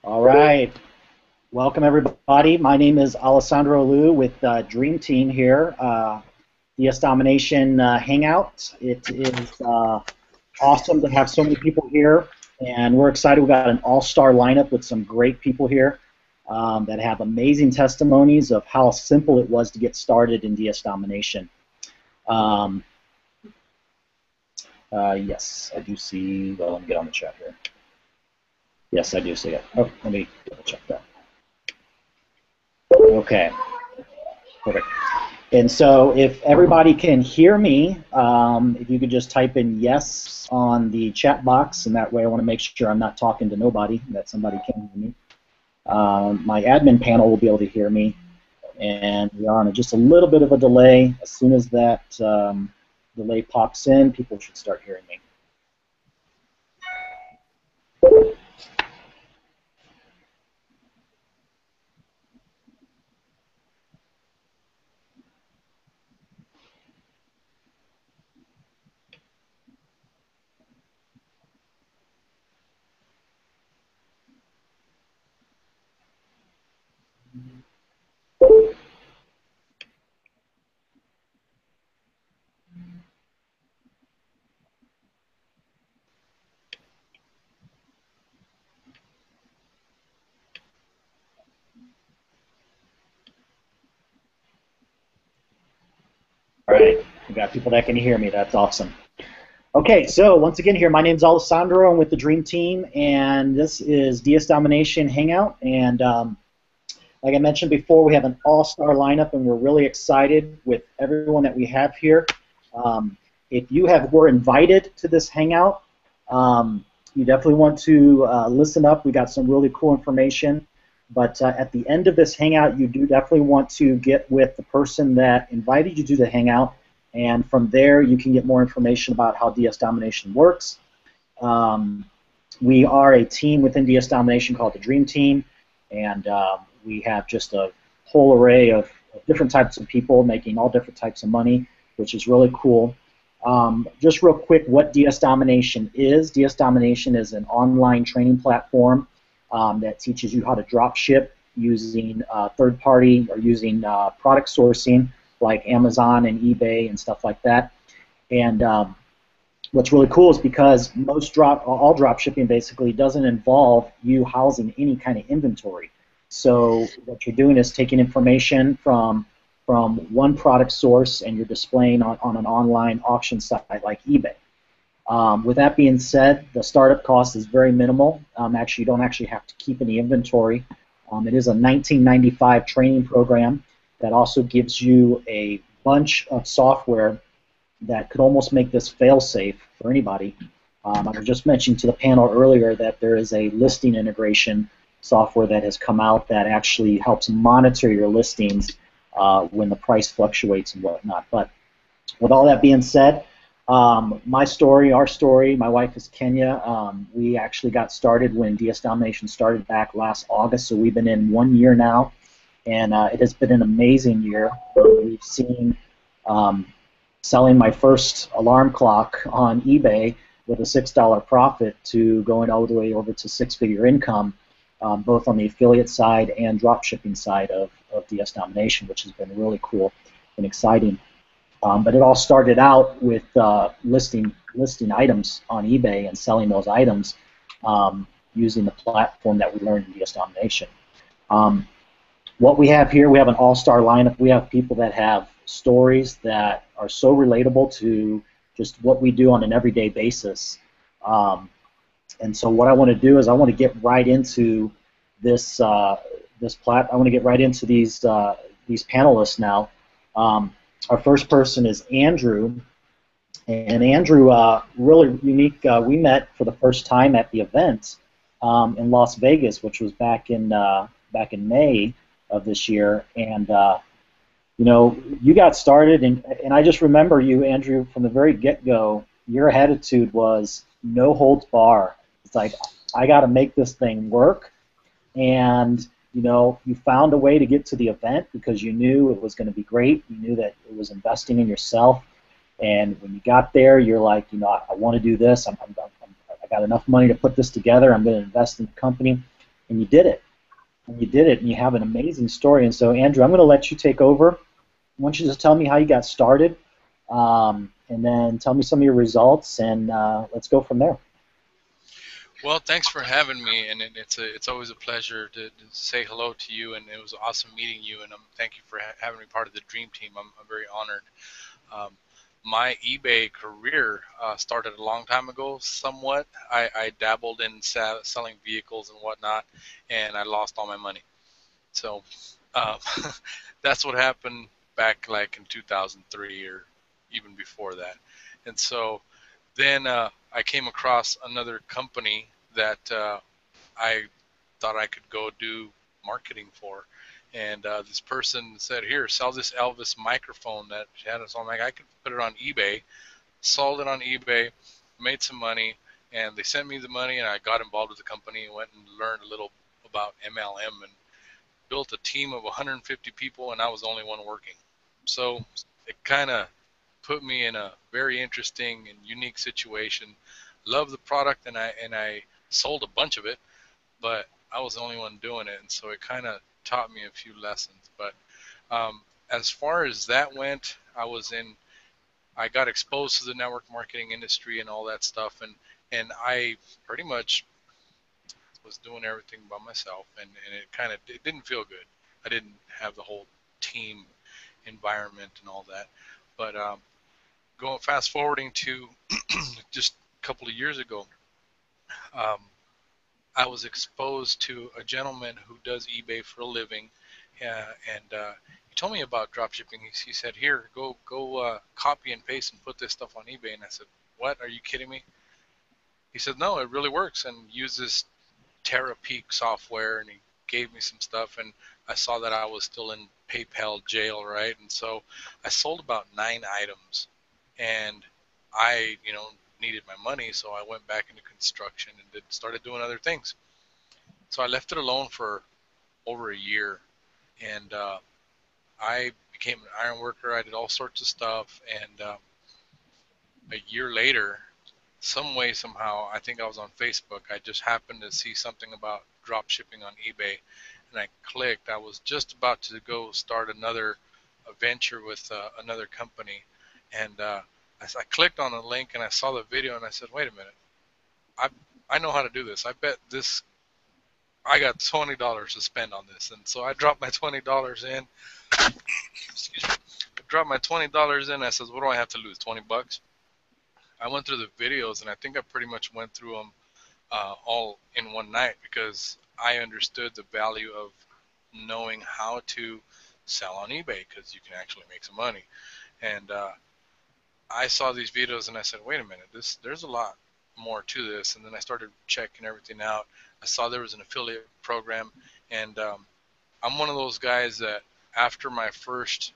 All right. Welcome, everybody. My name is Alessandro Liu with Dream Team here, DS Domination Hangout. It is awesome to have so many people here, and we're excited. We've got an all-star lineup with some great people here that have amazing testimonies of how simple it was to get started in DS Domination. Yes, I do see. Well, let me get on the chat here. Yes, I do see it. Oh, let me double check that. Okay, perfect. And so if everybody can hear me, if you could just type in yes on the chat box, and that way I want to make sure I'm not talking to nobody, that somebody can hear me. My admin panel will be able to hear me, and we are on just a little bit of a delay. As soon as that delay pops in, people should start hearing me. All right, we got people that can hear me. That's awesome. Okay, so once again here, my name's Alessandro. I'm with the Dream Team, and this is DS Domination Hangout. And like I mentioned before, we have an all-star lineup, and we're really excited with everyone that we have here. If you were invited to this hangout, you definitely want to listen up. We got some really cool information. But at the end of this hangout, you do definitely want to get with the person that invited you to the hangout, and from there you can get more information about how DS Domination works. We are a team within DS Domination called the Dream Team, and we have just a whole array of different types of people making all different types of money, which is really cool. Just real quick, what DS Domination is. DS Domination is an online training platform that teaches you how to drop ship using third-party or using product sourcing like Amazon and eBay and stuff like that. And what's really cool is because all drop shipping basically doesn't involve you housing any kind of inventory. So what you're doing is taking information from one product source and you're displaying on an online auction site like eBay. With that being said, the startup cost is very minimal. Actually, you don't actually have to keep any inventory. It is a $19.95 training program that also gives you a bunch of software that could almost make this fail-safe for anybody. I was just mentioning to the panel earlier that there is a listing integration software that has come out that actually helps monitor your listings when the price fluctuates and whatnot. But with all that being said, my story, our story, my wife is Kenya. We actually got started when DS Domination started back last August, so we've been in 1 year now, and it has been an amazing year. We've seen selling my first alarm clock on eBay with a $6 profit to going all the way over to six-figure income, both on the affiliate side and drop shipping side of DS Domination, which has been really cool and exciting. But it all started out with listing items on eBay and selling those items using the platform that we learned in DS Domination. What we have here, we have an all-star lineup. We have people that have stories that are so relatable to just what we do on an everyday basis. And so what I want to do is I want to get right into this I want to get right into these panelists now. Our first person is Andrew, and Andrew, really unique. We met for the first time at the event in Las Vegas, which was back in May of this year, and you know, you got started, and I just remember you, Andrew, from the very get-go. Your attitude was no holds bar. It's like, I got to make this thing work, and you know, you found a way to get to the event because you knew it was going to be great. You knew that it was investing in yourself, And when you got there, you're like, I want to do this. I got enough money to put this together. I'm going to invest in the company, and you did it. And you did it, and you have an amazing story. And so, Andrew, I'm going to let you take over. I want you to tell me how you got started, and then tell me some of your results, and let's go from there. Well, thanks for having me, and it's always a pleasure to say hello to you, and it was awesome meeting you, and thank you for having me part of the Dream Team. I'm very honored. Um, my eBay career started a long time ago. Somewhat, I dabbled in selling vehicles and whatnot, and I lost all my money. So um, that's what happened back like in 2003 or even before that. And so then I came across another company that I thought I could go do marketing for. And this person said, "Here, sell this Elvis microphone that she had." So I'm like, I could put it on eBay. Sold it on eBay, made some money, and they sent me the money, and I got involved with the company and went and learned a little about MLM and built a team of 150 people, and I was the only one working. So it kind of put me in a very interesting and unique situation. Loved the product, and I sold a bunch of it, but I was the only one doing it, and so it kind of taught me a few lessons. But as far as that went, I got exposed to the network marketing industry and all that stuff, and I pretty much was doing everything by myself, and it kind of it didn't feel good. I didn't have the whole team environment and all that. But going fast forwarding to just a couple of years ago, um, I was exposed to a gentleman who does eBay for a living, and he told me about dropshipping. He said, "Here, go copy and paste and put this stuff on eBay." And I said, "What? Are you kidding me?" He said, "No, it really works, and use this TerraPeak software." And he gave me some stuff, and I saw that I was still in PayPal jail, right? And so I sold about 9 items, and I, needed my money, so I went back into construction and started doing other things. So I left it alone for over a year, and I became an iron worker. I did all sorts of stuff, and a year later, some way, somehow, I think I was on Facebook. I just happened to see something about drop shipping on eBay, and I clicked. I was just about to go start another venture with another company, and I clicked on the link and I saw the video, and I said, "Wait a minute, I I know how to do this. I bet this. I got $20 to spend on this," and so I dropped my $20 in. Excuse me. I dropped my $20 in. I said, "What do I have to lose? 20 bucks?" I went through the videos, and I think I pretty much went through them all in one night because I understood the value of knowing how to sell on eBay because you can actually make some money. And I saw these videos and I said, wait a minute, there's a lot more to this. And then I started checking everything out. I saw there was an affiliate program, and I'm one of those guys that after my first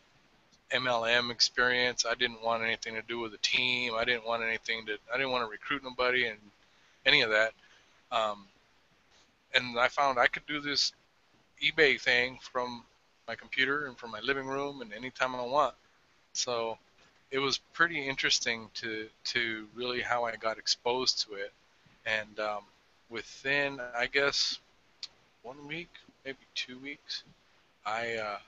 MLM experience, I didn't want anything to do with the team. I didn't want to recruit nobody and any of that. Um, and I found I could do this eBay thing from my computer and from my living room and anytime I want. So it was pretty interesting to really how I got exposed to it. And within, I guess, 1 week, maybe 2 weeks, I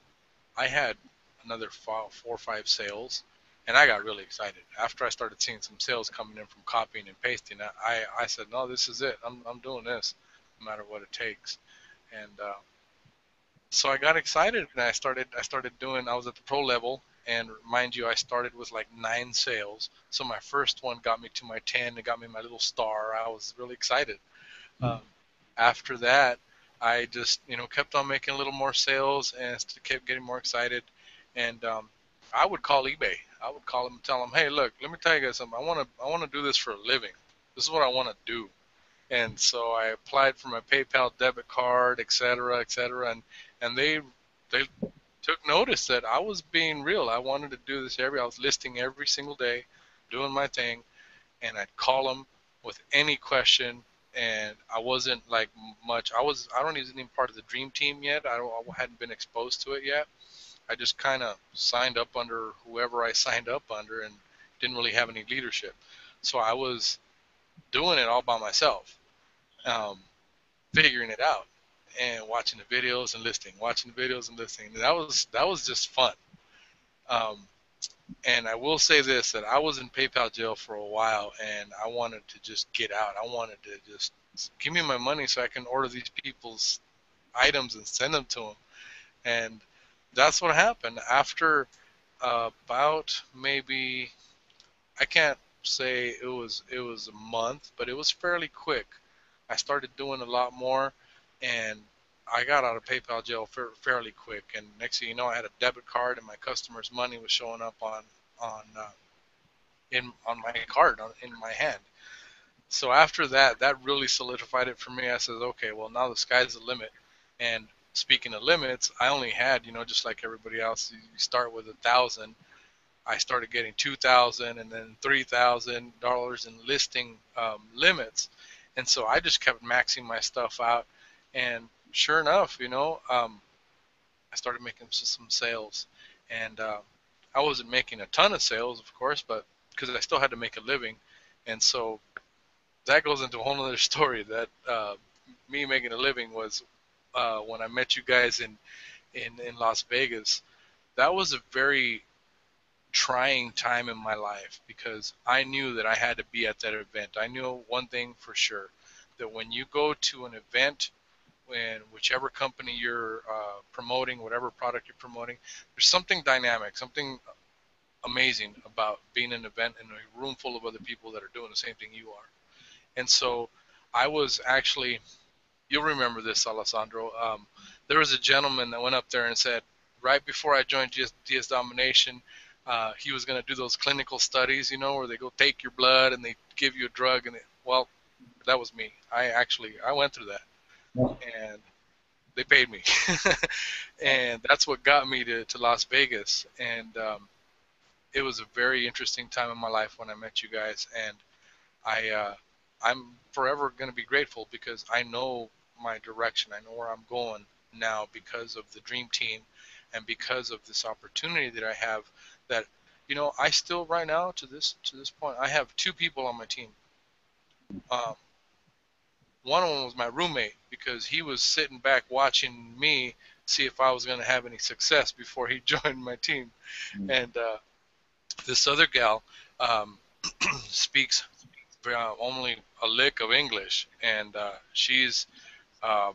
I had another 4 or 5 sales, and I got really excited after I started seeing some sales coming in from copying and pasting. I said, no, this is it. I'm doing this, no matter what it takes. And so I got excited and I started doing. I was at the pro level, and mind you, I started with like 9 sales. So my first one got me to my 10. It got me my little star. I was really excited. Um, After that, I just kept on making a little more sales and kept getting more excited. And I would call eBay. I would call them and tell them, hey, look, let me tell you guys something. I want to do this for a living. This is what I want to do. And so I applied for my PayPal debit card, et cetera, et cetera, and they took notice that I was being real. I wanted to do this I was listing every single day, doing my thing, and I'd call them with any question. And I wasn't like much. I don't even part of the dream team yet. I hadn't been exposed to it yet. I just kind of signed up under whoever I signed up under and didn't really have any leadership. So I was doing it all by myself, um, figuring it out and watching the videos and listing, watching the videos and listing. And that was just fun. Um, and I will say this, that I was in PayPal jail for a while, and I wanted to just get out. I wanted to just give me my money so I can order these people's items and send them to them. And that's what happened after about maybe, I can't say it was a month, but it was fairly quick. I started doing a lot more, and I got out of PayPal jail fairly quick. And next thing you know, I had a debit card, and my customers' money was showing up on in on my card in my hand. So after that, that really solidified it for me. I said, okay, well now the sky's the limit. And speaking of limits, I only had, just like everybody else, you start with 1,000. I started getting 2,000 and then $3,000 in listing limits, and so I just kept maxing my stuff out. And sure enough, I started making some sales, and I wasn't making a ton of sales, of course, but because I still had to make a living, and so that goes into a whole other story. That me making a living was when I met you guys in Las Vegas. That was a very trying time in my life because I knew that I had to be at that event. I knew one thing for sure, that when you go to an event, when whichever company you're promoting, whatever product you're promoting, there's something dynamic, something amazing about being in an event in a room full of other people that are doing the same thing you are. And so I was actually, you'll remember this, Alessandro. There was a gentleman that went up there and said, right before I joined DS Domination, he was going to do those clinical studies, where they go take your blood and they give you a drug. Well, that was me. I went through that, and they paid me. And that's what got me to Las Vegas. And it was a very interesting time in my life when I met you guys. And I'm forever going to be grateful because I know my direction. I know where I'm going now because of the Dream Team and because of this opportunity that I have. That I still right now to this point I have two people on my team. Um, One of them was my roommate because he was sitting back watching me see if I was going to have any success before he joined my team. And this other gal speaks only a lick of English, and she's um,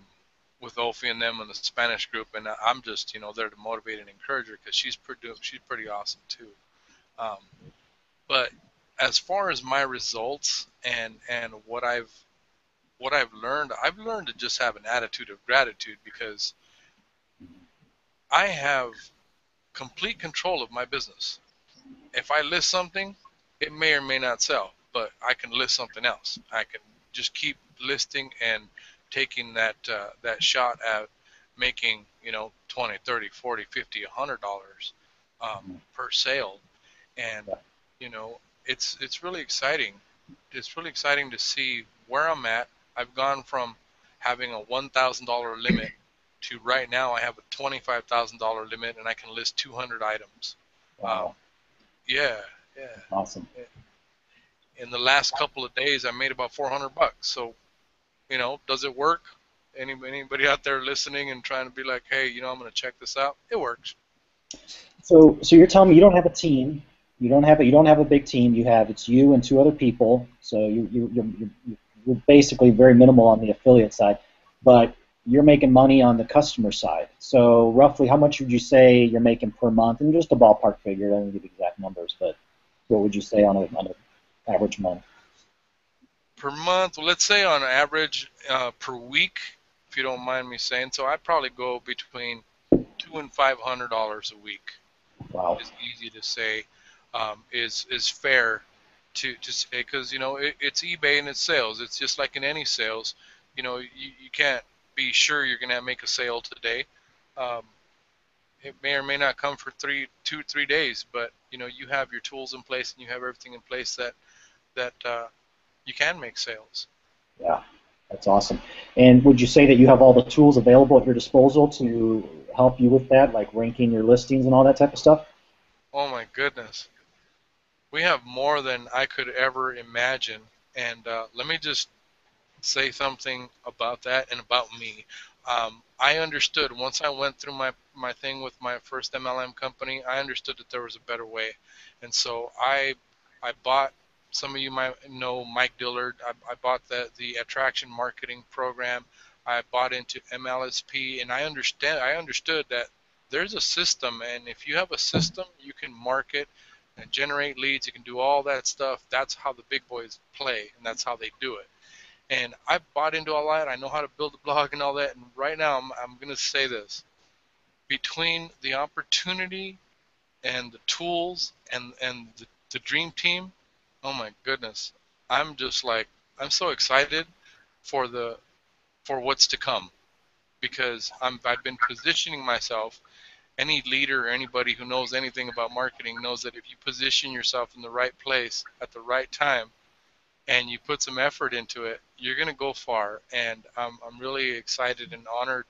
with Ophi and them in the Spanish group, and I'm just there to motivate and encourage her because she's pretty awesome too. Um, but as far as my results and I've learned to just have an attitude of gratitude because I have complete control of my business. If I list something, it may or may not sell, but I can list something else. I can just keep listing and taking that shot at making 20, 30, 40, 50, $100 per sale. And it's really exciting. It's really exciting to see where I'm at. I've gone from having a $1,000 limit to right now I have a $25,000 limit and I can list 200 items. Wow. Yeah, yeah. Awesome. In the last couple of days, I made about $400. So, does it work? Anybody out there listening and trying to be like, hey, I'm going to check this out? It works. So you're telling me you don't have a team. You don't have a big team. It's you and two other people. So you're basically very minimal on the affiliate side, but you're making money on the customer side. So roughly, how much would you say you're making per month? And just a ballpark figure. I don't give exact numbers, but what would you say on an average month? Per month, well, let's say on average per week, if you don't mind me saying. So I'd probably go between $200 and $500 a week. Wow. It's easy to say. Is fair to say because it's eBay and it's sales. It's just like in any sales. You can't be sure you're gonna make a sale today. Um, it may or may not come for 3 days, but you have your tools in place and you have everything in place that you can make sales. Yeah, that's awesome. And would you say that you have all the tools available at your disposal to help you with that, like ranking your listings and all that type of stuff? Oh my goodness. We have more than I could ever imagine. And let me just say something about that and about me. I understood once I went through my thing with my first MLM company. I understood that there was a better way, and so I bought. Some of you might know Mike Dillard. I bought the attraction marketing program. I bought into MLSP, and I understood that there's a system, and if you have a system, you can market and generate leads. You can do all that stuff. That's how the big boys play, and that's how they do it. And I bought into all that. I know how to build a blog and all that. And right now, I'm going to say this: between the opportunity and the tools and the dream team, oh my goodness, I'm just like I'm so excited for the for what's to come because I've been positioning myself. Any leader or anybody who knows anything about marketing knows that if you position yourself in the right place at the right time and you put some effort into it, you're going to go far. And I'm really excited and honored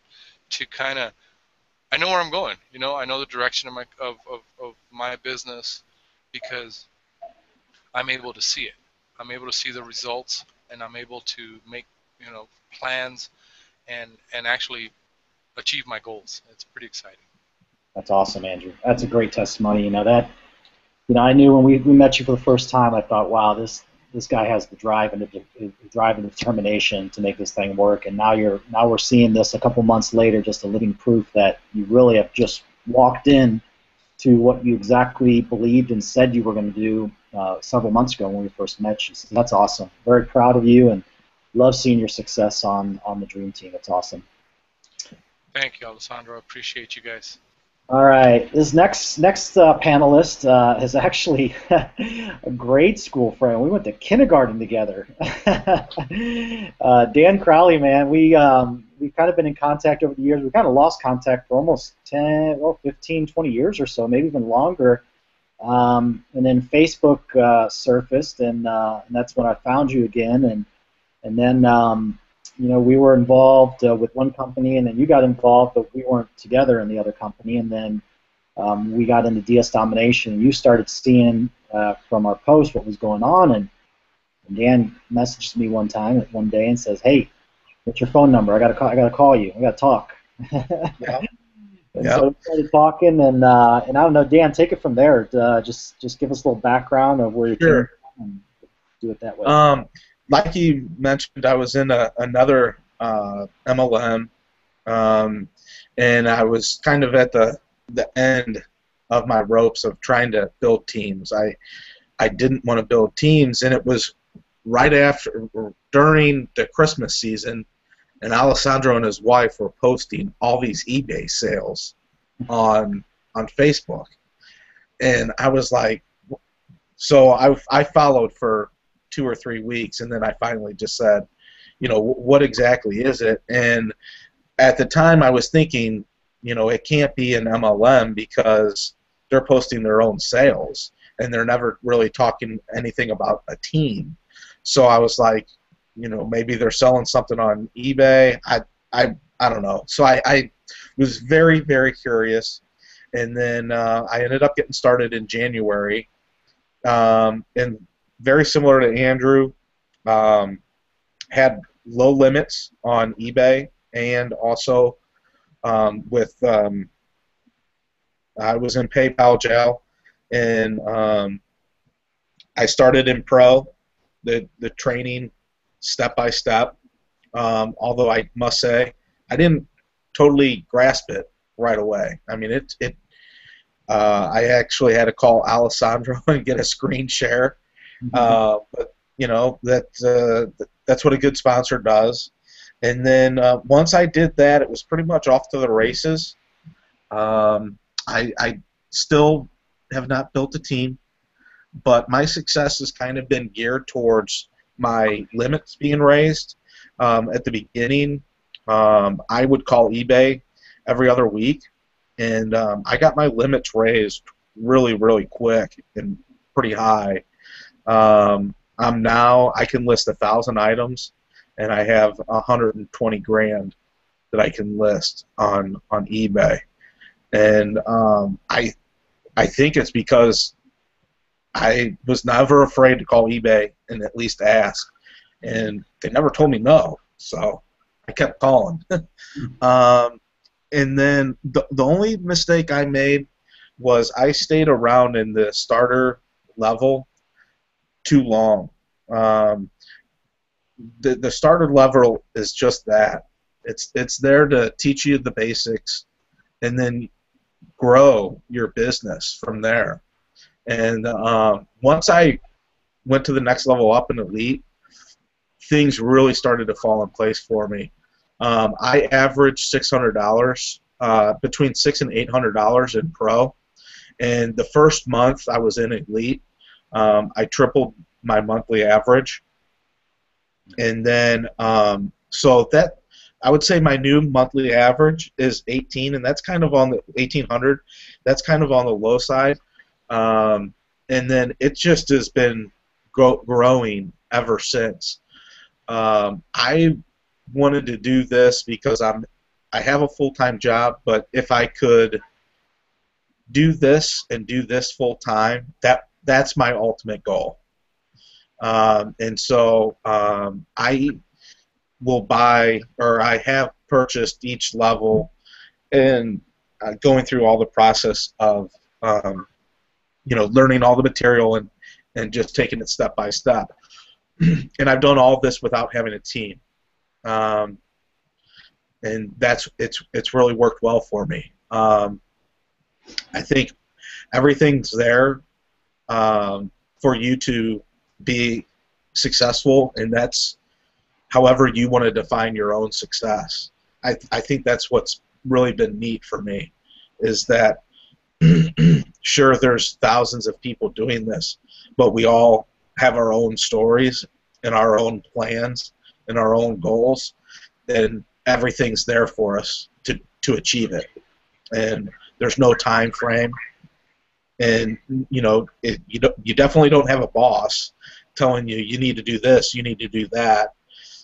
to kind of, I know where I'm going. You know, I know the direction of my business because I'm able to see it. I'm able to see the results, and I'm able to make, plans and actually achieve my goals. It's pretty exciting. That's awesome, Andrew. That's a great testimony. I knew when we met you for the first time, I thought, wow, this guy has the drive and the drive and determination to make this thing work. And now we're seeing this a couple months later, just a living proof that you really have just walked in to what you exactly believed and said you were going to do several months ago when we first met you. So that's awesome. Very proud of you and love seeing your success on the Dream Team. It's awesome. Thank you, Alessandro. I appreciate you guys. All right, this next panelist is actually a grade school friend. We went to kindergarten together. Dan Crowley, man, we've kind of been in contact over the years. We kind of lost contact for almost 15, 20 years or so, maybe even longer. And then Facebook surfaced, and that's when I found you again. And then we were involved with one company, and then you got involved, but we weren't together in the other company. And then we got into DS Domination, and you started seeing from our post what was going on. And Dan messaged me one day and says, "Hey, what's your phone number? I gotta call you. I gotta talk." Yeah. So we started talking, and I don't know, Dan, take it from there. Just give us a little background of where you came from and do it that way. Like you mentioned, I was in another MLM, and I was kind of at the end of my ropes of trying to build teams. I didn't want to build teams, and it was right during the Christmas season, and Alessandro and his wife were posting all these eBay sales on Facebook, and I was like, so I followed for 2 or 3 weeks, and then I finally just said, what exactly is it? And at the time I was thinking, it can't be an MLM because they're posting their own sales and they're never really talking anything about a team. So I was like, maybe they're selling something on eBay. I don't know. So I was very, very curious, and then I ended up getting started in January, and very similar to Andrew, had low limits on eBay, and also I was in PayPal jail, and I started in Pro, the training step by step. Although I must say, I didn't totally grasp it right away. I mean, I actually had to call Alessandro and get a screen share. But that's what a good sponsor does. And then once I did that, it was pretty much off to the races. I still have not built a team, but my success has kind of been geared towards my limits being raised. At the beginning, I would call eBay every other week, and I got my limits raised really, really quick and pretty high. I can list 1,000 items, and I have 120 grand that I can list on eBay, and I think it's because I was never afraid to call eBay and at least ask, and they never told me no, so I kept calling. And then the only mistake I made was I stayed around in the starter level too long. The starter level is just that. It's there to teach you the basics, and then grow your business from there. And once I went to the next level up in Elite, things really started to fall in place for me. I averaged $600, between $600 and $800 in Pro. And the first month I was in Elite, I tripled my monthly average. And then, so that, I would say my new monthly average is 18, and that's kind of on the 1800. That's kind of on the low side. And then it just has been growing ever since. I wanted to do this because I have a full-time job, but if I could do this and do this full-time, that's my ultimate goal. And so I will buy, or I have purchased each level, and going through all the process of learning all the material and just taking it step by step. And I've done all this without having a team, and it's really worked well for me. I think everything's there for you to be successful, and that's however you want to define your own success. I think that's what's really been neat for me, is that sure, there's thousands of people doing this, but we all have our own stories and our own plans and our own goals, and everything's there for us to achieve it. And there's no time frame, and you definitely don't have a boss telling you you need to do this, you need to do that.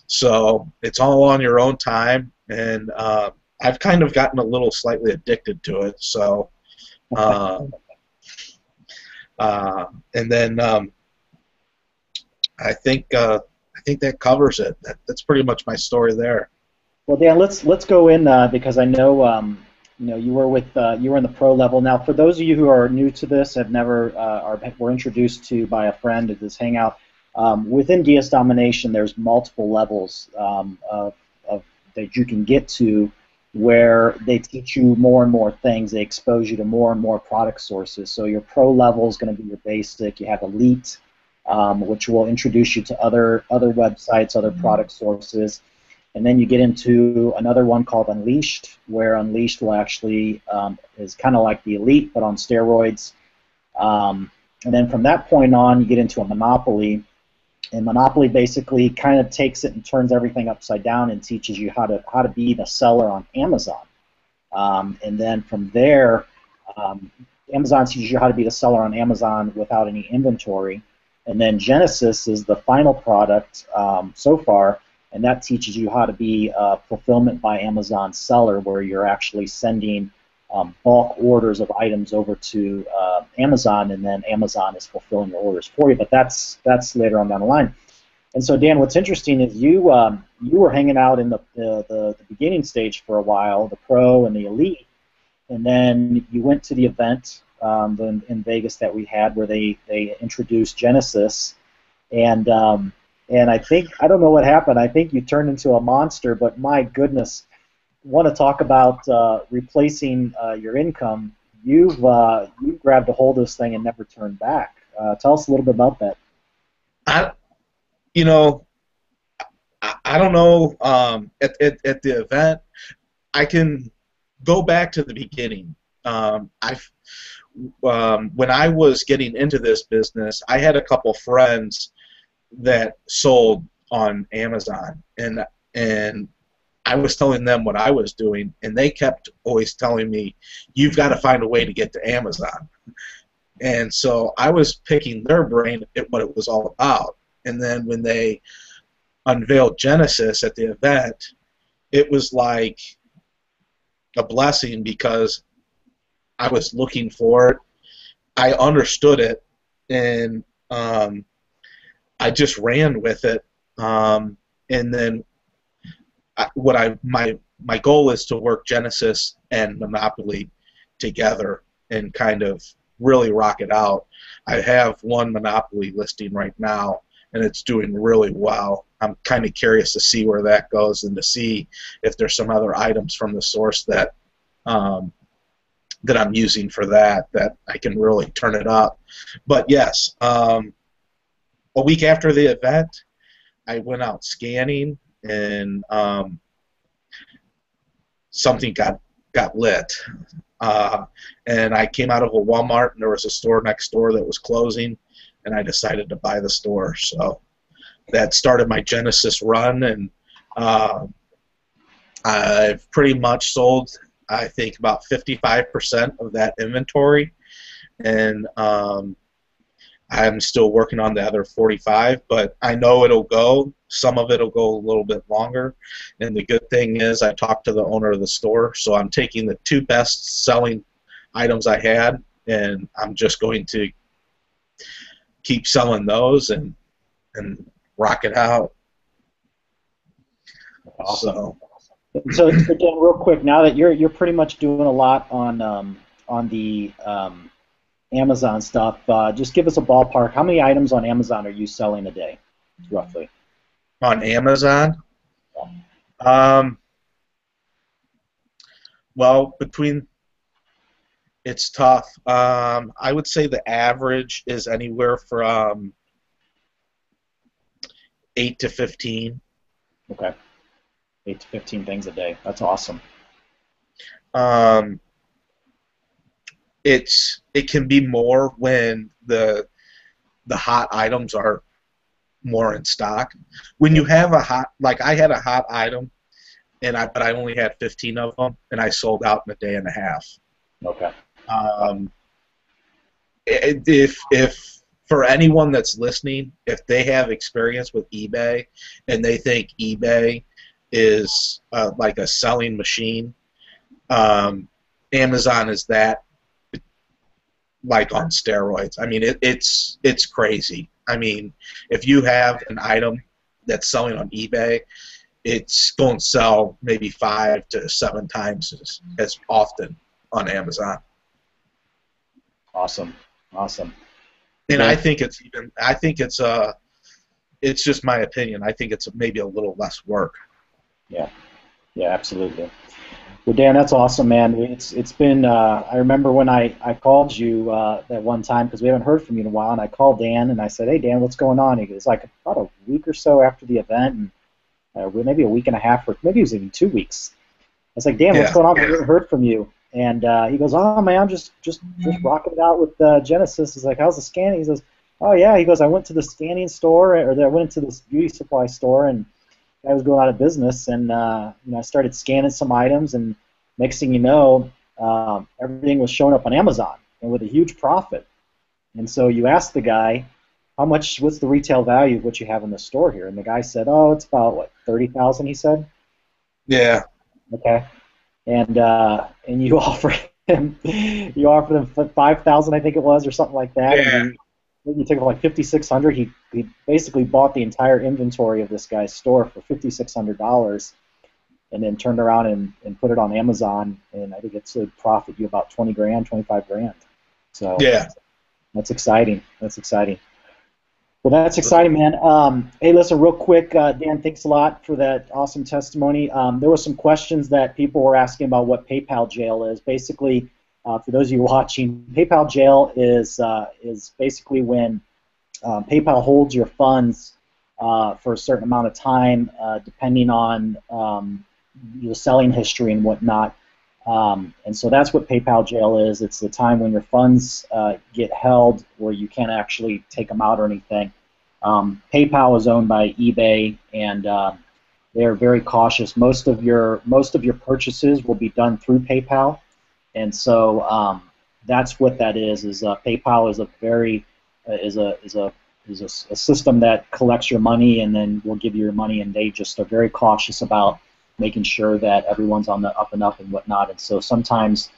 So it's all on your own time, and I've kind of gotten a little slightly addicted to it. So, and then I think that covers it. That's pretty much my story there. Well, Dan, let's go in because I know you were in the pro level. Now, for those of you who are new to this, have never were introduced to by a friend at this hangout, within DS Domination, there's multiple levels of that you can get to, where they teach you more and more things. They expose you to more and more product sources. So your pro level is going to be your basic. You have Elite, which will introduce you to other websites, other product sources. And then you get into another one called Unleashed, where Unleashed will actually is kind of like the Elite, but on steroids. And then from that point on, you get into a Monopoly. And Monopoly basically kind of takes it and turns everything upside down and teaches you how to be the seller on Amazon. And then from there, Amazon teaches you how to be the seller on Amazon without any inventory. And then Genesis is the final product so far, and that teaches you how to be a fulfillment by Amazon seller, where you're actually sending bulk orders of items over to Amazon, and then Amazon is fulfilling your orders for you. But that's later on down the line. And so, Dan, what's interesting is you were hanging out in the beginning stage for a while, the Pro and the Elite, and then you went to the event in Vegas that we had, where they introduced Genesis, and I think, I don't know what happened. I think you turned into a monster, but my goodness. Want to talk about replacing your income? You've grabbed a hold of this thing and never turned back. Tell us a little bit about that. I don't know. At the event, I can go back to the beginning. When I was getting into this business, I had a couple friends that sold on Amazon, and I was telling them what I was doing, and they kept always telling me, you've got to find a way to get to Amazon. And so I was picking their brain at what it was all about. And then when they unveiled Genesis at the event, it was like a blessing, because I was looking for it. I understood it, and I just ran with it. And then my goal is to work Genesis and Monopoly together and kind of really rock it out. I have one Monopoly listing right now, and it's doing really well. I'm kind of curious to see where that goes and to see if there's some other items from the source that that I'm using for that I can really turn it up. But yes, a week after the event, I went out scanning, and something got lit. And I came out of a Walmart, and there was a store next door that was closing, and I decided to buy the store. So that started my Genesis run, and I've pretty much sold, I think, about 55% of that inventory, and I'm still working on the other 45, but I know it'll go. Some of it will go a little bit longer, and the good thing is I talked to the owner of the store, so I'm taking the 2 best-selling items I had, and I'm just going to keep selling those and rock it out. Awesome. So Dan, real quick, now that you're pretty much doing a lot on the Amazon stuff, just give us a ballpark. How many items on Amazon are you selling a day, roughly? On Amazon? Yeah. Well, it's tough. I would say the average is anywhere from 8 to 15. Okay. 8 to 15 things a day. That's awesome. It can be more when the hot items are more in stock. When you have I had a hot item, but I only had 15 of them, and I sold out in a day and a half. Okay. If for anyone that's listening, if they have experience with eBay and they think eBay is like a selling machine, Amazon is that, like, on steroids. I mean, it's crazy. I mean, if you have an item that's selling on eBay, it's going to sell maybe 5 to 7 times as often on Amazon. Awesome. And I think it's just my opinion. I think it's maybe a little less work. Yeah, absolutely. Well, Dan, that's awesome, man. It's been. I remember when I called you that one time, because we haven't heard from you in a while, and I called Dan and I said, "Hey, Dan, what's going on?" He goes, like, about a week or so after the event, and maybe a week and a half, or maybe it was even 2 weeks. I was like, "Dan, what's going on? We haven't heard from you." And he goes, "Oh man, I'm just rocking it out with Genesis." He's like, "How's the scanning?" He says, "Oh yeah." He goes, "I went to the scanning store, I went to this beauty supply store, and I was going out of business, and I started scanning some items, and next thing you know, everything was showing up on Amazon and with a huge profit." And so you ask the guy, what's the retail value of what you have in the store here? And the guy said, "Oh, it's about what, 30,000?" He said. Yeah. Okay. And you offered him 5,000, I think it was, or something like that. Yeah. And you took like 5,600. He basically bought the entire inventory of this guy's store for $5,600, and then turned around and put it on Amazon, and I think it's would profit you about 20 grand, 25 grand. So yeah, that's exciting. Well, that's exciting, man. Hey, listen, real quick, Dan, thanks a lot for that awesome testimony. There were some questions that people were asking about what PayPal jail is. Basically, for those of you watching, PayPal jail is basically when PayPal holds your funds for a certain amount of time, depending on your selling history and whatnot. And so that's what PayPal jail is. It's the time when your funds get held where you can't actually take them out or anything. PayPal is owned by eBay, and they're very cautious. Most of your purchases will be done through PayPal, and so that's what that is. PayPal is a system that collects your money and then will give you your money, and they just are very cautious about making sure that everyone's on the up and up and whatnot. And so sometimes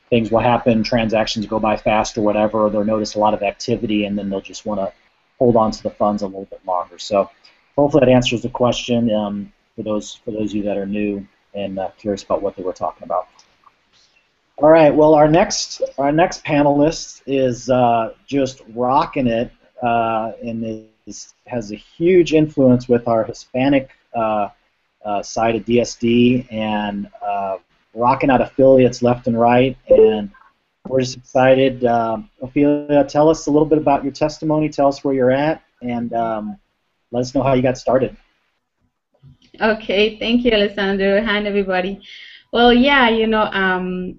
things will happen, transactions go by fast or whatever, or they'll notice a lot of activity, and then they'll just want to hold on to the funds a little bit longer. So hopefully that answers the question for those of you that are new and curious about what they were talking about. All right. Well, our next panelist is just rocking it and has a huge influence with our Hispanic side of DSD and rocking out affiliates left and right. And we're just excited. Ophelia, tell us a little bit about your testimony. Tell us where you're at, and let us know how you got started. Okay, thank you, Alessandro. Hi, everybody. Well, yeah,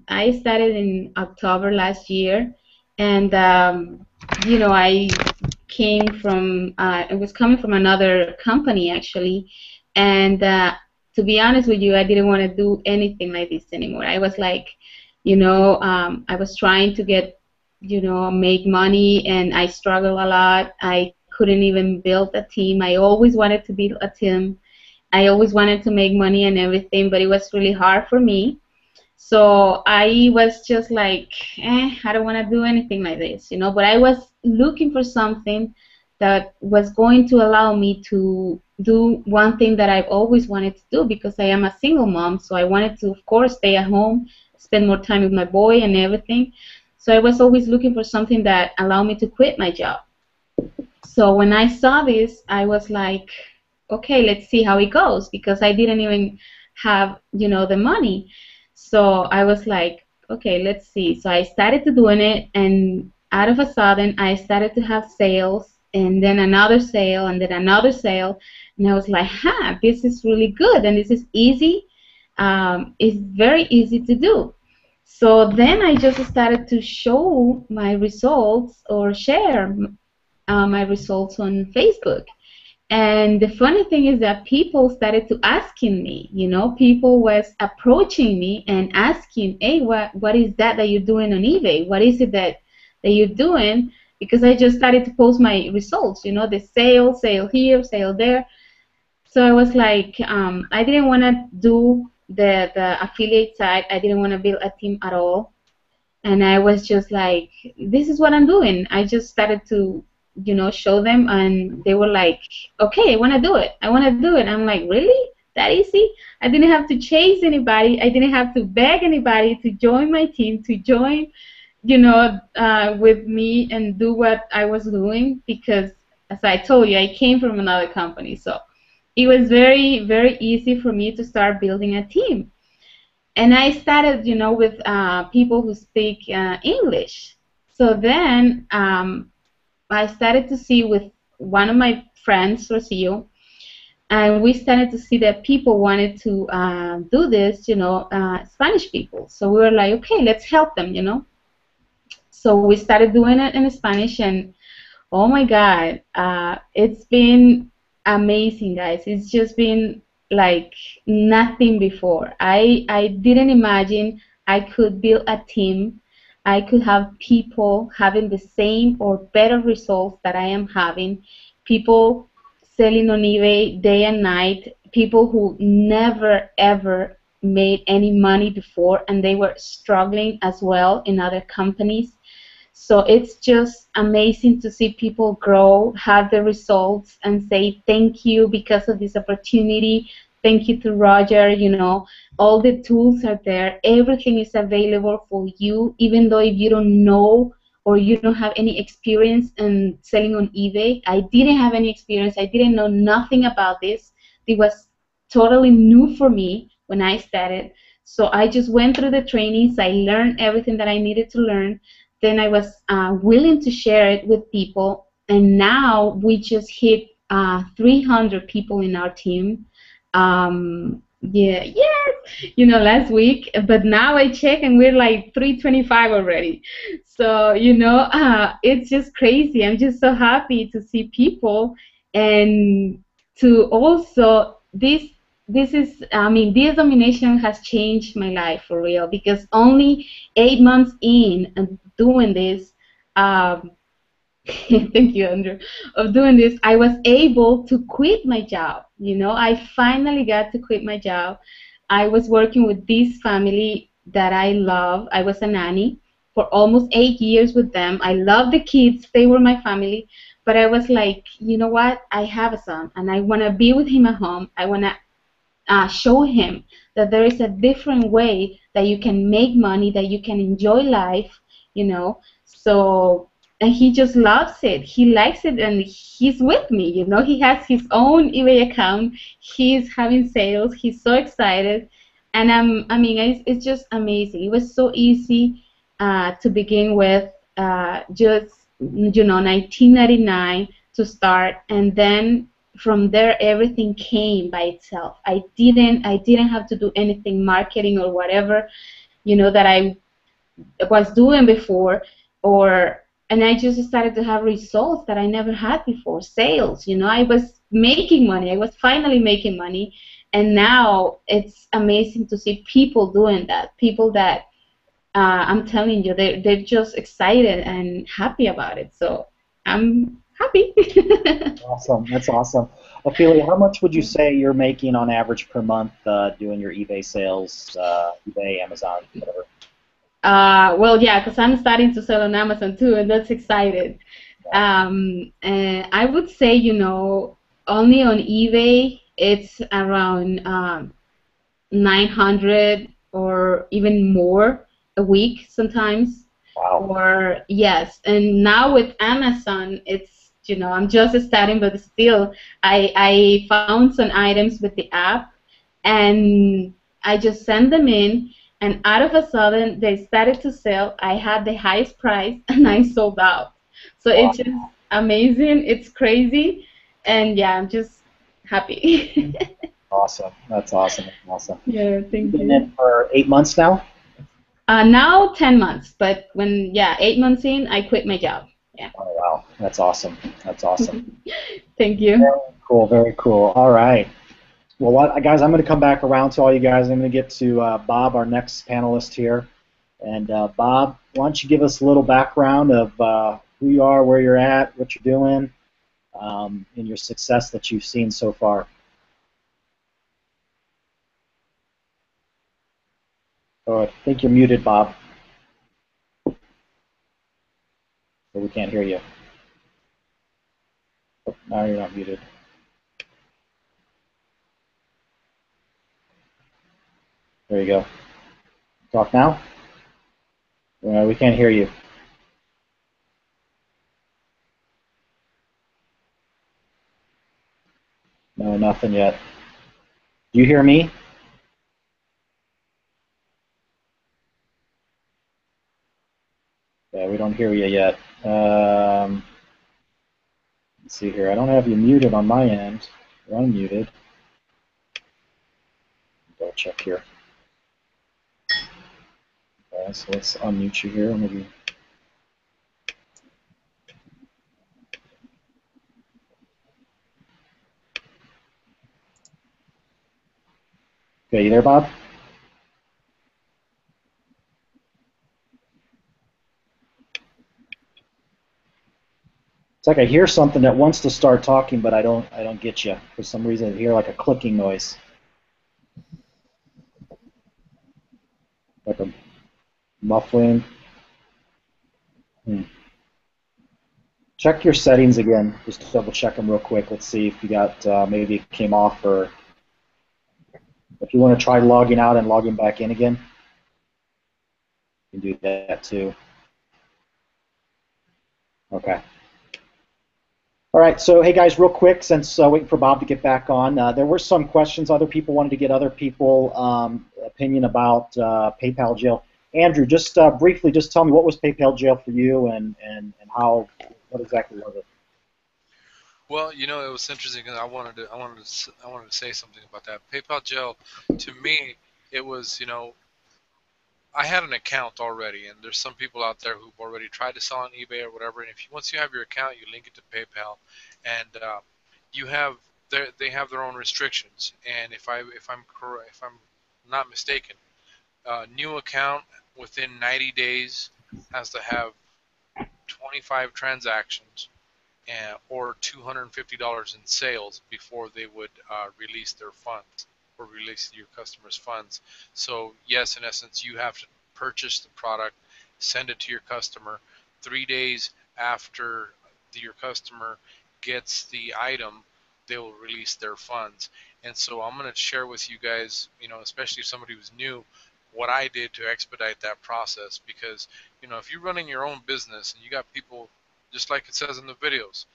I started in October last year, and I was coming from another company actually, and to be honest with you, I didn't want to do anything like this anymore. I was like, I was trying to get, make money, and I struggled a lot. I couldn't even build a team. I always wanted to build a team. I always wanted to make money and everything, but it was really hard for me. So I was just like, I don't want to do anything like this, But I was looking for something that was going to allow me to do one thing that I've always wanted to do, because I am a single mom. So I wanted to, of course, stay at home, spend more time with my boy and everything. So I was always looking for something that allowed me to quit my job. So when I saw this, I was like, okay, let's see how it goes, because I didn't even have, the money. So I was like, okay, let's see. So I started to doing it, and out of a sudden, I started to have sales, and then another sale, and then another sale, and I was like, this is really good, and this is easy. It's very easy to do. So then I just started to show my results or share my results on Facebook. And the funny thing is that people started to asking me, people was approaching me and asking, hey, what is that you're doing on eBay? What is it that you're doing? Because I just started to post my results, the sale here, sale there. So I was like, I didn't want to do the affiliate side. I didn't want to build a team at all. And I was just like, this is what I'm doing. I just started to show them, and they were like, okay, I want to do it. I want to do it. I'm like, really? That easy? I didn't have to chase anybody. I didn't have to beg anybody to join my team, to join, with me and do what I was doing, because, as I told you, I came from another company. So it was very, very easy for me to start building a team. And I started, with people who speak English. So then I started to see with one of my friends, Rocio, and we started to see that people wanted to do this, Spanish people. So we were like, okay, let's help them, So we started doing it in Spanish, and oh my God, it's been amazing, guys. It's just been like nothing before. I didn't imagine I could build a team. I could have people having the same or better results that I am having, people selling on eBay day and night, people who never ever made any money before, and they were struggling as well in other companies. So it's just amazing to see people grow, have the results, and say thank you because of this opportunity. Thank you to Roger, all the tools are there. Everything is available for you, even though if you don't know or you don't have any experience in selling on eBay. I didn't have any experience. I didn't know nothing about this. It was totally new for me when I started. So I just went through the trainings. I learned everything that I needed to learn. Then I was willing to share it with people. And now we just hit 300 people in our team. Last week, but now I check and we're like 325 already. So, it's just crazy. I'm just so happy to see people, and to also this domination has changed my life for real, because only 8 months in and doing this, thank you, Andrew, of doing this, I was able to quit my job. I finally got to quit my job. I was working with this family that I love. I was a nanny for almost 8 years with them. I love the kids. They were my family. But I was like, you know what? I have a son, and I want to be with him at home. I want to show him that there is a different way that you can make money, that you can enjoy life, you know. So, and he just loves it. He likes it, and he's with me, you know. He has his own eBay account. He's having sales. He's so excited, and I mean, it's just amazing. It was so easy to begin with, just 1999 to start, and then from there everything came by itself. I didn't have to do anything marketing or whatever, that I was doing before, or and I just started to have results that I never had before. Sales, I was making money. I was finally making money, and now it's amazing to see people doing that. People that I'm telling you, they're just excited and happy about it. So I'm happy. Awesome. That's awesome. Ophelia, how much would you say you're making on average per month doing your eBay sales, eBay, Amazon, whatever? Well, yeah, because I'm starting to sell on Amazon too, and that's excited. And I would say, only on eBay it's around 900 or even more a week sometimes. Wow. Or yes, and now with Amazon, it's I'm just starting, but still, I found some items with the app, and I just sent them in, and out of a sudden they started to sell. I had the highest price, and I sold out. So Wow. it's just amazing. It's crazy, and yeah, I'm just happy. Awesome. That's awesome. That's awesome. Yeah, You've thank been you. in for 8 months now? Now 10 months, but when, yeah, 8 months in, I quit my job. Yeah. Oh, wow. That's awesome. That's awesome. Thank you. Very cool. Very cool. All right. Well, guys, I'm going to come back around to all you guys. I'm going to get to Bob, our next panelist here. And Bob, why don't you give us a little background of who you are, where you're at, what you're doing, and your success that you've seen so far. Oh, I think you're muted, Bob. But we can't hear you. Oh, now you're not muted. There you go. Talk now. We can't hear you. No, nothing yet. Do you hear me? Yeah, we don't hear you yet. Let's see here. I don't have you muted on my end. You're unmuted. Double check here. Okay, so let's unmute you here. Maybe. Okay, you there, Bob? It's like I hear something that wants to start talking, but I don't get you. For some reason, I hear like a clicking noise, like a muffling. Check your settings again. Just to double check them real quick. Let's see if you got maybe it came off, or if you want to try logging out and logging back in again, you can do that too. Okay. All right, so hey guys, real quick, since waiting for Bob to get back on, there were some questions. Other people wanted to get other people opinion about PayPal jail. Andrew, just briefly, just tell me what was PayPal jail for you, and how, what exactly was it? Well, it was interesting because I wanted to say something about that. PayPal jail, to me, it was, I had an account already, and there's some people out there who've already tried to sell on eBay or whatever. And once you have your account, you link it to PayPal, and they have their own restrictions. And if I'm not mistaken, new account within 90 days has to have 25 transactions or $250 in sales before they would release their funds. or releasing your customers' funds. So yes, in essence, you have to purchase the product, send it to your customer. 3 days after your customer gets the item, they will release their funds. And so I'm going to share with you guys, especially if somebody who's new, what I did to expedite that process. Because, if you're running your own business and you got people, just like it says in the videos,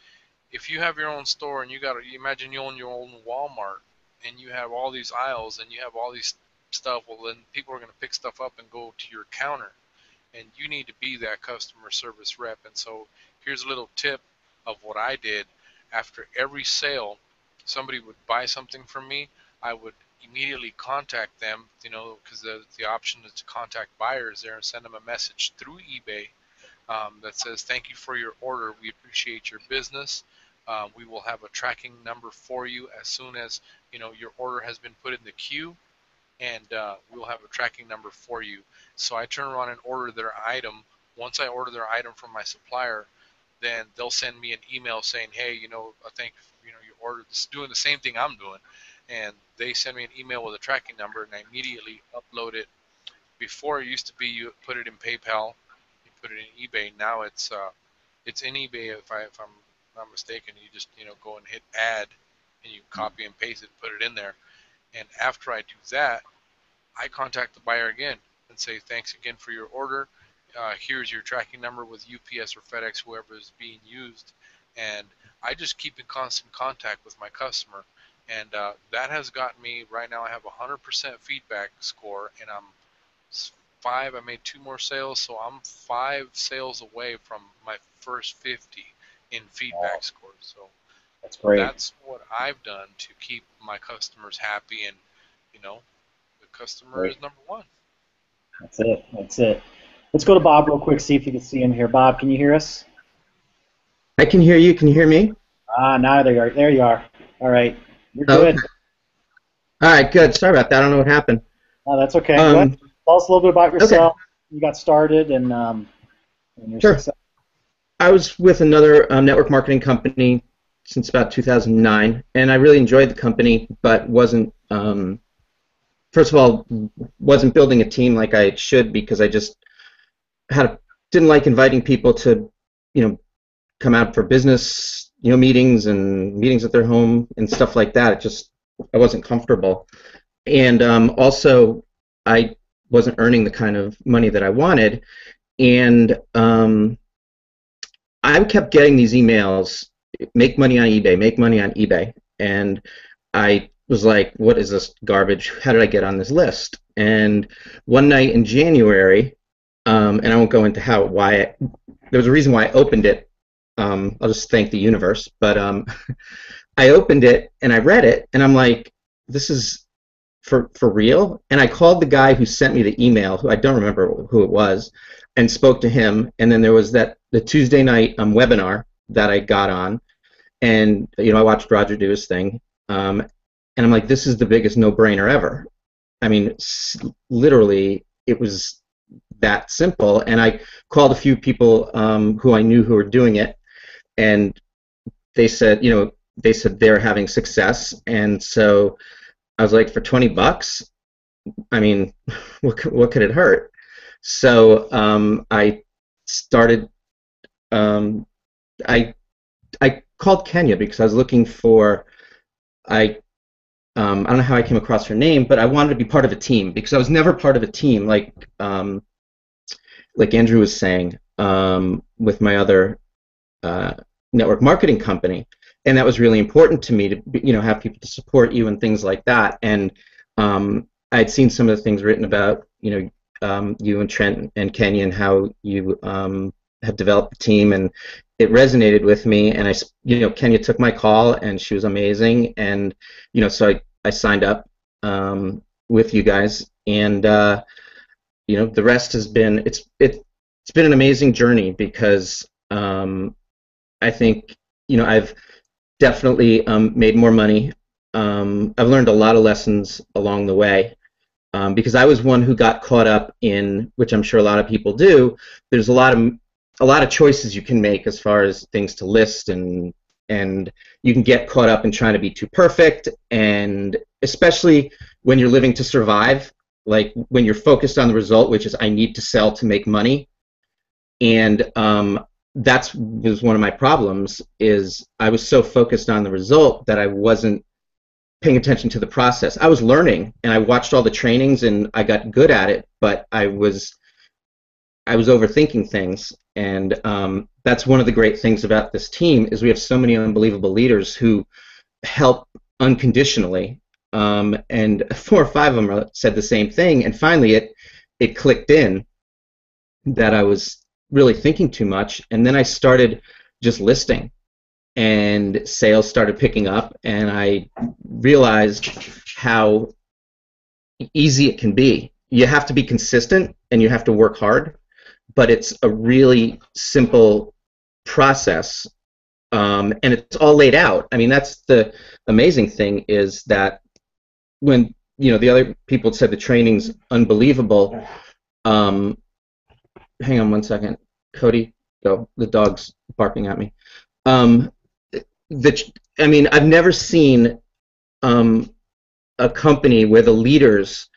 if you have your own store and you imagine you own your own Walmart and you have all these aisles and you have all these stuff, well, then people are going to pick stuff up and go to your counter, and you need to be that customer service rep. And so here's a little tip of what I did. After every sale, somebody would buy something from me, I would immediately contact them, because the option is to contact buyers there and send them a message through eBay that says, thank you for your order. We appreciate your business. We will have a tracking number for you as soon as your order has been put in the queue, and we'll have a tracking number for you. So I turn around and order their item. Once I order their item from my supplier, then they'll send me an email saying, hey, I think you ordered this, doing the same thing I'm doing, and they send me an email with a tracking number, and I immediately upload it. Before it used to be you put it in PayPal, you put it in eBay. Now it's in eBay. If I'm not mistaken, you just go and hit add, and you copy and paste it, put it in there. And after I do that, I contact the buyer again and say, thanks again for your order. Here's your tracking number with UPS or FedEx, whoever is being used. And I just keep in constant contact with my customer. And that has gotten me, right now I have 100% feedback score, and I made 2 more sales, so I'm 5 sales away from my first 50 in feedback score. So that's great. That's what I've done to keep my customers happy, and the customer is number one. That's it. That's it. Let's go to Bob real quick, see if you can see him here. Bob, can you hear us? I can hear you. Can you hear me? Now there you are. There you are. All right. You're good. All right, good. Sorry about that. I don't know what happened. Oh, that's okay. Go ahead. Tell us a little bit about yourself. Okay. You got started and your success. I was with another network marketing company since about 2009, and I really enjoyed the company, but wasn't, first of all, wasn't building a team like I should, because I just didn't like inviting people to, come out for business, meetings and meetings at their home and stuff like that. I wasn't comfortable, and also I wasn't earning the kind of money that I wanted, and I kept getting these emails, make money on eBay, make money on eBay, and I was like, what is this garbage? How did I get on this list? And one night in January, and I won't go into why there was a reason why I opened it. I'll just thank the universe, but I opened it and I read it, and I'm like, this is for real? And I called the guy who sent me the email, who I don't remember who it was, and spoke to him. And then there was the Tuesday night webinar that I got on, and I watched Roger do his thing, and I'm like, this is the biggest no-brainer ever. I mean, literally, it was that simple. And I called a few people who I knew who were doing it, and they said, they're having success. And so I was like, for $20, I mean, what could it hurt? So I started. I called Kenya because I was looking for. I don't know how I came across her name, but I wanted to be part of a team, because I was never part of a team, like Andrew was saying, with my other network marketing company, and that was really important to me to have people to support you and things like that. And I'd seen some of the things written about you and Trent and Kenya and how you have developed the team, and it resonated with me. And Kenya took my call, and she was amazing. And so I signed up with you guys, and the rest has been it's been an amazing journey, because I think I've definitely made more money. I've learned a lot of lessons along the way, because I was one who got caught up in, which I'm sure a lot of people do. There's a lot of choices you can make as far as things to list, and you can get caught up in trying to be too perfect, and especially when you're living to survive, like when you're focused on the result, which is I need to sell to make money. And that was one of my problems, is I was so focused on the result that I wasn't paying attention to the process. I was learning, and I watched all the trainings, and I got good at it, but I was overthinking things. And that's one of the great things about this team, is we have so many unbelievable leaders who help unconditionally. And 4 or 5 of them said the same thing, and finally it clicked in that I was really thinking too much, and then I started just listing, and sales started picking up, and I realized how easy it can be. You have to be consistent, and you have to work hard, but it's a really simple process, and it's all laid out. I mean, that's the amazing thing, is that when the other people said the training's unbelievable. Hang on one second, Cody. Go. The dog's barking at me. I mean, I've never seen a company where the leaders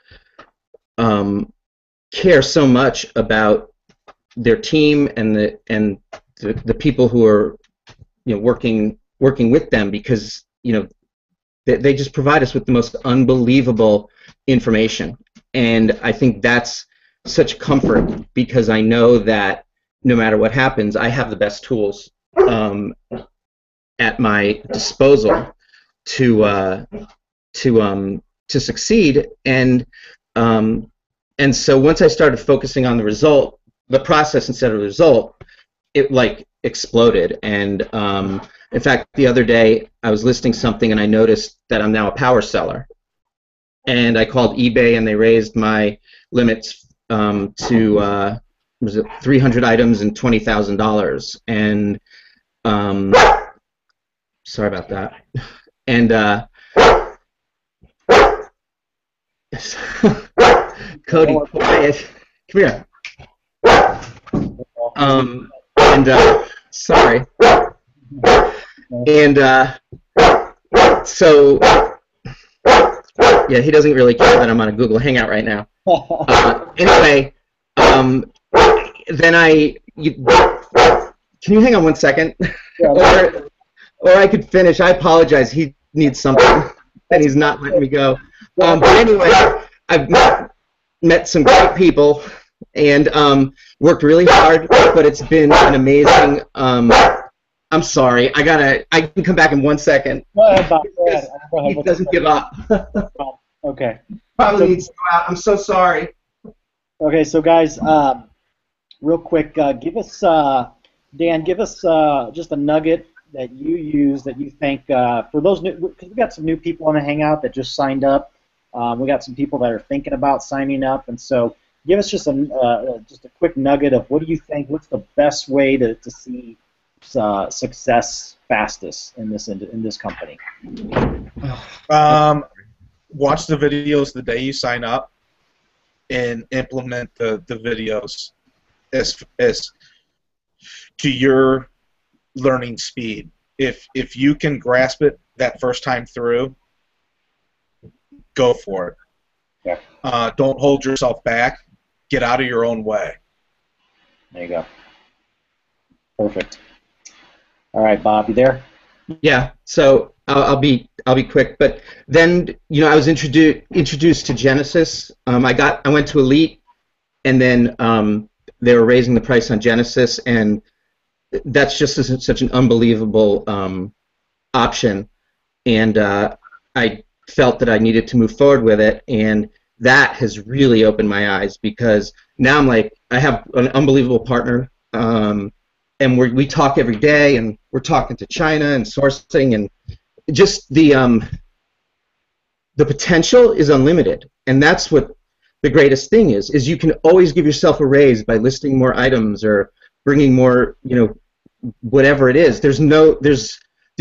care so much about their team and the people who are working with them, because they just provide us with the most unbelievable information, and I think that's such comfort, because I know that no matter what happens, I have the best tools at my disposal to succeed. And so once I started focusing on the result, the process instead of the result, it like exploded. And in fact, the other day I was listing something, and I noticed that I'm now a power seller. And I called eBay, and they raised my limits to was it 300 items and $20,000. And sorry about that. And Cody, quiet. Come here. Sorry. And so, yeah, he doesn't really care that I'm on a Google Hangout right now. Anyway, then can you hang on one second? or I could finish. I apologize. He needs something, and he's not letting me go. But anyway, I've met some great people and worked really hard, but it's been an amazing. I'm sorry. I can come back in 1 second. Go ahead, Bob. Go ahead. He doesn't give up. Okay. Probably needs to go out. I'm so sorry. Okay, so guys, real quick, give us, Dan, give us just a nugget that you use that you think, for those new, because we got some new people on the Hangout that just signed up. We got some people that are thinking about signing up, and so give us just a quick nugget of what do you think, what's the best way to see success fastest in this company? Watch the videos the day you sign up, and implement the videos as to your learning speed. If you can grasp it that first time through, go for it. Yeah. Don't hold yourself back. Get out of your own way. There you go. Perfect. All right, Bob, you there? Yeah. So I'll be quick. But then I was introduced to Genesis. I went to Elite, and then they were raising the price on Genesis, and that's just such an unbelievable option. And I felt that I needed to move forward with it, and that has really opened my eyes, because now I'm like, I have an unbelievable partner, and we talk every day, and we're talking to China and sourcing, and just the potential is unlimited, and that's what the greatest thing is you can always give yourself a raise by listing more items or bringing more, whatever it is. The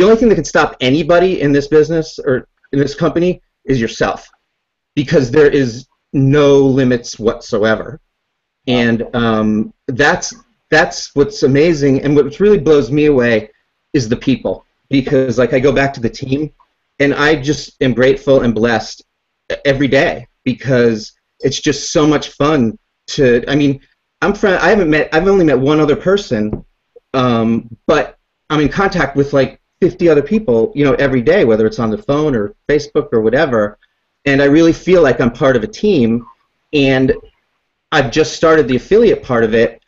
only thing that can stop anybody in this business or in this company is yourself, because there is no limits whatsoever. And that's what's amazing, and what really blows me away is the people, because like I go back to the team, and I just am grateful and blessed every day because it's just so much fun to. I mean, I've only met one other person, but I'm in contact with like 50 other people, every day, whether it's on the phone or Facebook or whatever, and I really feel like I'm part of a team, and I've just started the affiliate part of it,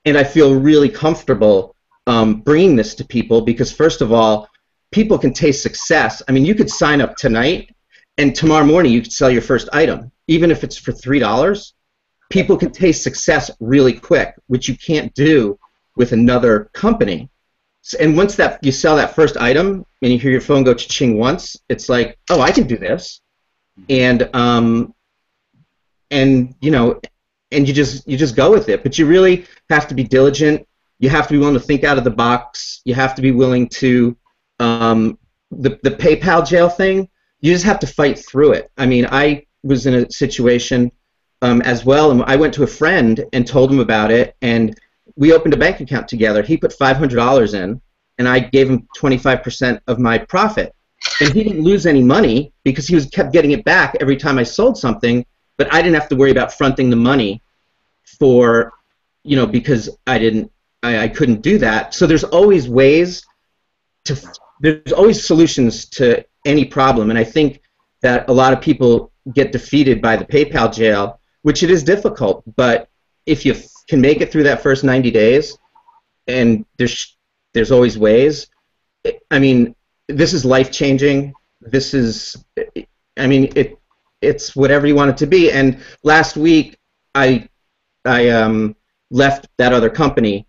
and I feel really comfortable bringing this to people because, first of all, people can taste success. I mean, you could sign up tonight, and tomorrow morning you could sell your first item, even if it's for $3. People can taste success really quick, which you can't do with another company. And once that you sell that first item and you hear your phone go cha-ching once, it's like, oh, I can do this, and and you just go with it. But you really have to be diligent. You have to be willing to think out of the box. You have to be willing to the PayPal jail thing. You just have to fight through it. I mean, I was in a situation as well, and I went to a friend and told him about it, and we opened a bank account together. He put $500 in, and I gave him 25% of my profit. And he didn't lose any money because he kept getting it back every time I sold something, but I didn't have to worry about fronting the money for, because I couldn't do that. So there's always there's always solutions to any problem, and I think that a lot of people get defeated by the PayPal jail, which it is difficult, but if you can make it through that first 90 days, and there's always ways. I mean, this is life-changing. This is, I mean, it's whatever you want it to be. And last week, I left that other company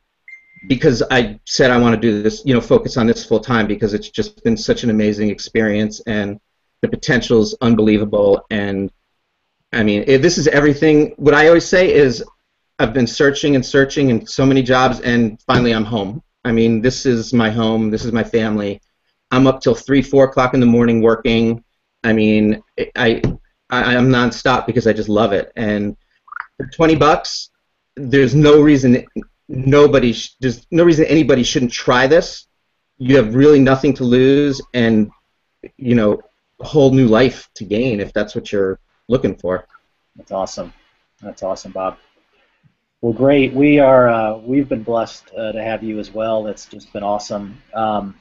because I said I want to do this, focus on this full time because it's just been such an amazing experience and the potential is unbelievable. And I mean, this is everything. What I always say is I've been searching and searching in so many jobs, and finally I'm home. I mean, this is my home. This is my family. I'm up till 3, 4 o'clock in the morning working. I mean, I'm nonstop because I just love it. And for $20, there's no reason anybody shouldn't try this. You have really nothing to lose, and a whole new life to gain if that's what you're looking for. That's awesome. That's awesome, Bob. Well, great. We've been blessed to have you as well. That's just been awesome. I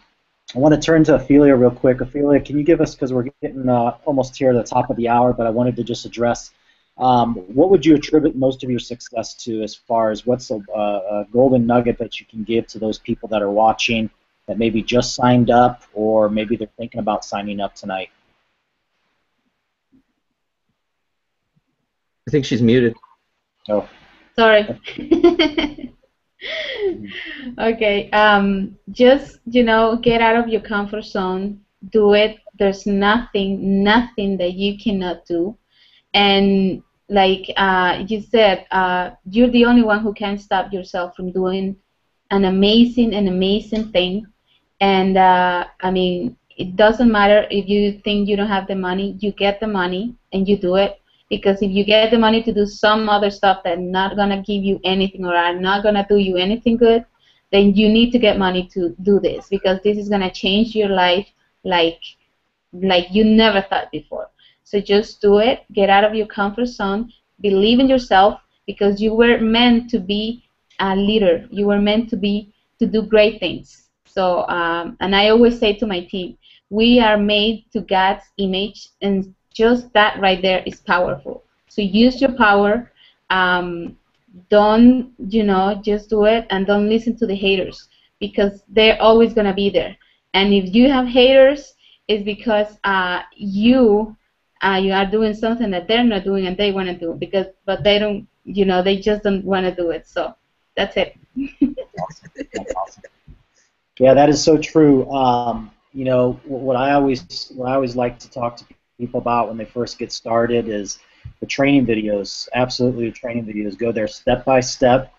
want to turn to Ophelia real quick. Ophelia, can you give us, because we're getting almost here at the top of the hour, but I wanted to just address what would you attribute most of your success to as far as what's a golden nugget that you can give to those people that are watching that maybe just signed up or maybe they're thinking about signing up tonight? I think she's muted. Oh. Sorry. Okay. Just get out of your comfort zone. Do it. There's nothing that you cannot do. And like you said, you're the only one who can stop yourself from doing an amazing thing. And I mean, it doesn't matter if you think you don't have the money. You get the money and you do it. Because if you get the money to do some other stuff that's not going to give you anything or are not going to do you anything good, then you need to get money to do this because this is going to change your life like you never thought before. So just do it. Get out of your comfort zone. Believe in yourself because you were meant to be a leader. You were meant to do great things. So, and I always say to my team, we are made to God's image, and just that right there is powerful. So use your power. Don't, just do it, and don't listen to the haters because they're always going to be there. And if you have haters, it's because you are doing something that they're not doing and they want to do but they don't, they just don't want to do it. So that's it. That's awesome. Yeah, that is so true. What I always like to talk to people about when they first get started is the training videos. Absolutely, the training videos. Go there step by step.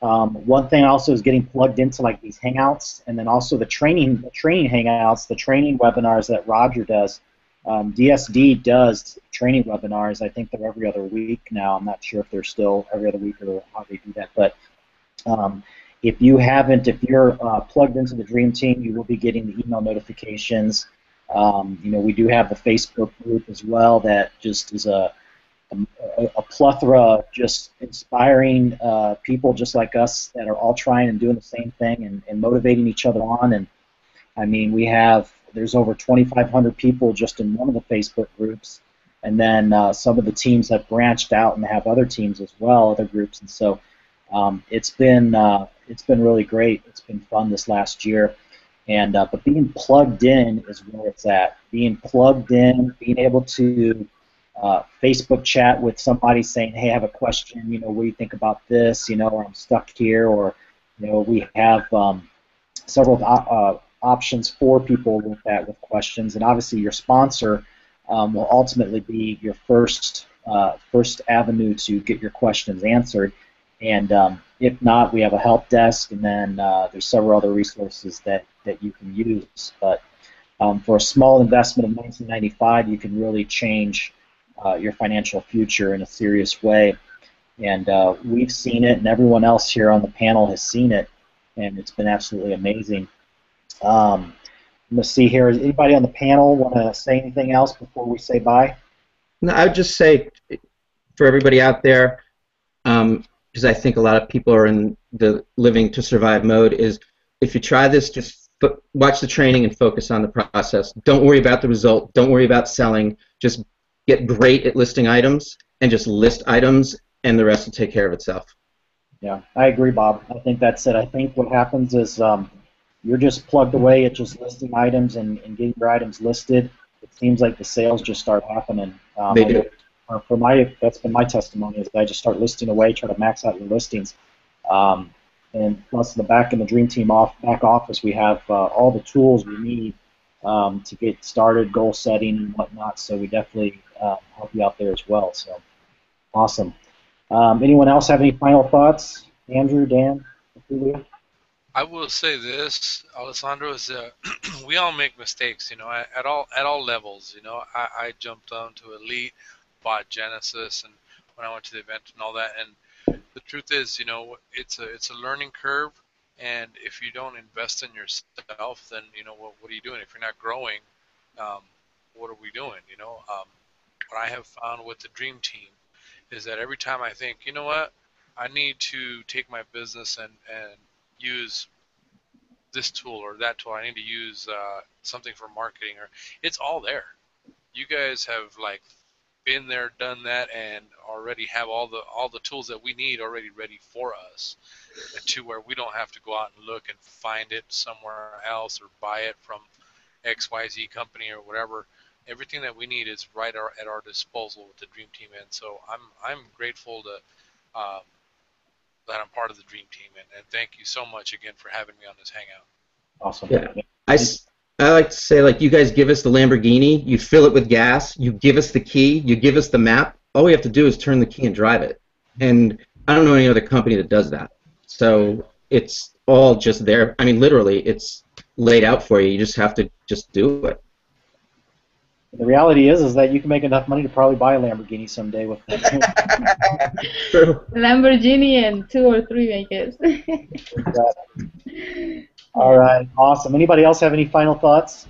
One thing also is getting plugged into like these hangouts, and then also the training hangouts, the training webinars that Roger does. DSD does training webinars. I think they're every other week now. I'm not sure if they're still every other week or how they do that, but if you're plugged into the Dream Team, you will be getting the email notifications You know, we do have the Facebook group as well that just is a plethora of just inspiring people just like us that are all trying and doing the same thing and motivating each other on. And I mean, there's over 2,500 people just in one of the Facebook groups, and then some of the teams have branched out and have other teams as well, other groups, and so it's been really great. It's been fun this last year, and but being plugged in is where it's at. Being plugged in, being able to Facebook chat with somebody saying, "Hey, I have a question. You know, what do you think about this? You know, or I'm stuck here," or you know, we have several options for people with that with questions, and obviously your sponsor will ultimately be your first avenue to get your questions answered. And if not, we have a help desk, and then there's several other resources that you can use. But for a small investment of $19.95, you can really change your financial future in a serious way. And we've seen it, and everyone else here on the panel has seen it, and it's been absolutely amazing. Let's see here. Does anybody on the panel want to say anything else before we say bye? No, I would just say for everybody out there, because I think a lot of people are in the living to survive mode, is if you try this, just watch the training and focus on the process. Don't worry about the result. Don't worry about selling. Just get great at listing items and just list items, and the rest will take care of itself. Yeah, I agree, Bob. I think that's it. I think what happens is you're just plugged away at just listing items and getting your items listed. It seems like the sales just start happening. They do. That's been my testimony, is that I just start listing away, try to max out your listings. And plus, in the Dream Team back office, we have all the tools we need to get started, goal setting and whatnot. So we definitely help you out there as well. So awesome. Anyone else have any final thoughts? Andrew, Dan, Julia? I will say this, Alessandro, is we all make mistakes, you know, at all levels. You know, I jumped on to Elite, bought Genesis, and when I went to the event and all that. And the truth is, you know, it's a learning curve, and if you don't invest in yourself, then you know what are you doing? If you're not growing, what are we doing? You know, what I have found with the Dream Team is that every time I think, you know what, I need to take my business and use this tool or that tool. I need to use something for marketing, or it's all there. You guys have like been there, done that, and already have all the tools that we need already ready for us, to where we don't have to go out and look and find it somewhere else or buy it from XYZ company or whatever. Everything that we need is right at our disposal with the Dream Team, and so I'm grateful to that I'm part of the Dream Team, and thank you so much again for having me on this hangout. Awesome. Yeah. I like to say, like, you guys give us the Lamborghini, you fill it with gas, you give us the key, you give us the map. All we have to do is turn the key and drive it. And I don't know any other company that does that. So it's all just there. I mean, literally, it's laid out for you. You just have to just do it. The reality is that you can make enough money to probably buy a Lamborghini someday with that. True. Lamborghini and 2 or 3, I guess. Exactly. All right, awesome. Anybody else have any final thoughts?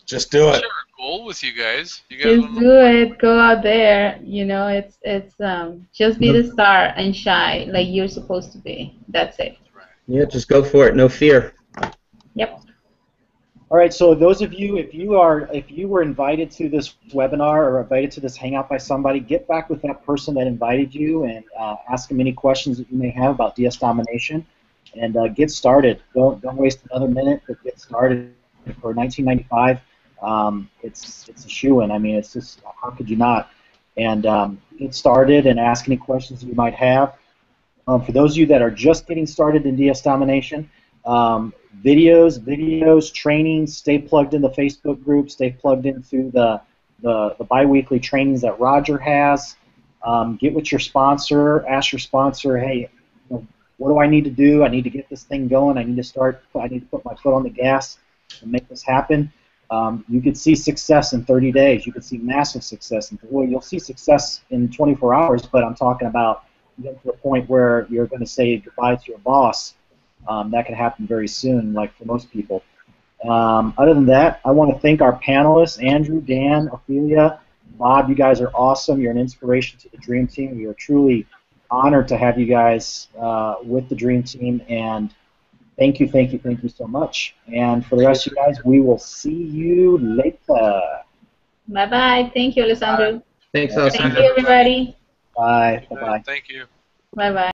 Just do it. Share a goal with you guys. You Just guys do it. Go out there. You know, it's just be the star and shine like you're supposed to be. That's it. Right. Yeah, just go for it. No fear. Yep. All right, so those of you, if you were invited to this webinar or invited to this hangout by somebody, get back with that person that invited you and ask them any questions that you may have about DS domination, and get started. Don't waste another minute, but get started. For $19.95, it's a shoo-in. I mean, it's just, how could you not? And get started and ask any questions that you might have. For those of you that are just getting started in DS domination, videos, trainings, stay plugged in the Facebook group, stay plugged into the bi-weekly trainings that Roger has. Get with your sponsor, ask your sponsor, hey, what do I need to do? I need to get this thing going. I need to put my foot on the gas and make this happen. You could see success in 30 days. You could see massive success. Well, you'll see success in 24 hours, but I'm talking about getting to the point where you're going to say goodbye to your boss. That can happen very soon, like for most people. Other than that, I want to thank our panelists, Andrew, Dan, Ophelia, Bob. You guys are awesome. You're an inspiration to the Dream Team. We are truly honored to have you guys with the Dream Team, and thank you, thank you, thank you so much. And for the rest of you guys, we will see you later. Bye-bye. Thank you, Alessandro. Thanks, Thank Alessandro. you, everybody. Bye. Bye-bye. Thank you. Bye-bye.